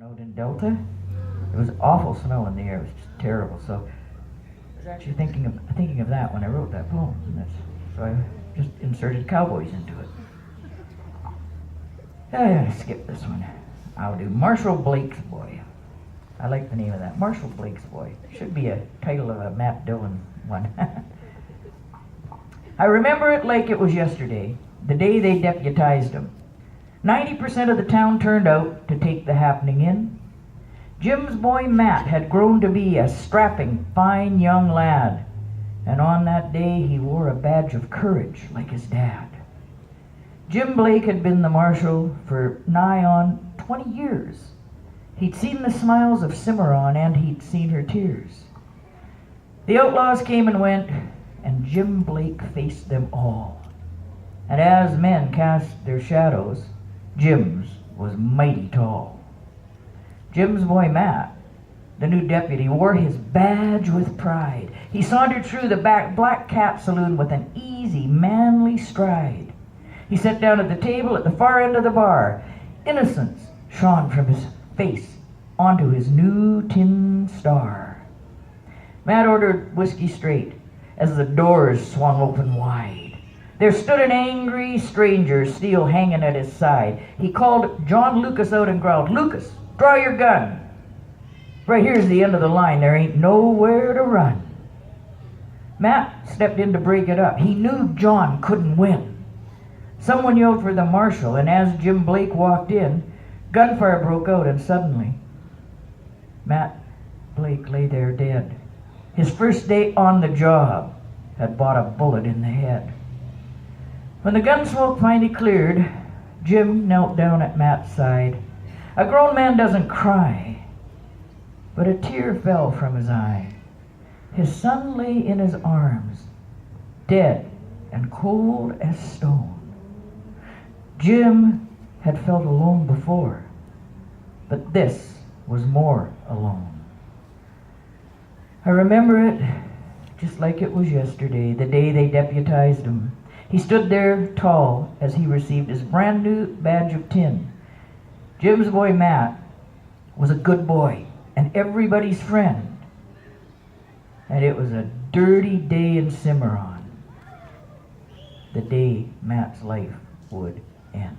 When out in Delta, it was awful smell in the air. It was just terrible. So I was actually thinking of that when I wrote that poem. So I just inserted cowboys into it. I gotta skip this one. I'll do Marshall Blake's Boy. I like the name of that. Marshall Blake's Boy. Should be a title of a Matt Dillon one. I remember it like it was yesterday, the day they deputized him. 90% of the town turned out to take the happening in. Jim's boy Matt had grown to be a strapping, fine young lad, and on that day he wore a badge of courage like his dad. Jim Blake had been the marshal for nigh on 20 years. He'd seen the smiles of Cimarron and he'd seen her tears. The outlaws came and went, and Jim Blake faced them all. And as men cast their shadows, Jim's was mighty tall. Jim's boy Matt, the new deputy, wore his badge with pride. He sauntered through the Black Cat Saloon with an easy, manly stride. He sat down at the table at the far end of the bar. Innocence shone from his face onto his new tin star. Matt ordered whiskey straight as the doors swung open wide. There stood an angry stranger, steel hanging at his side. He called John Lucas out and growled, "Lucas, draw your gun. Right here's the end of the line. There ain't nowhere to run." Matt stepped in to break it up. He knew John couldn't win. Someone yelled for the marshal, and as Jim Blake walked in, gunfire broke out, and suddenly Matt Blake lay there dead. His first day on the job had bought a bullet in the head. When the gun smoke finally cleared, Jim knelt down at Matt's side. A grown man doesn't cry, but a tear fell from his eye. His son lay in his arms, dead and cold as stone. Jim had felt alone before, but this was more alone. I remember it just like it was yesterday, the day they deputized him. He stood there tall as he received his brand new badge of tin. Jim's boy Matt was a good boy and everybody's friend. And it was a dirty day in Cimarron, the day Matt's life would end.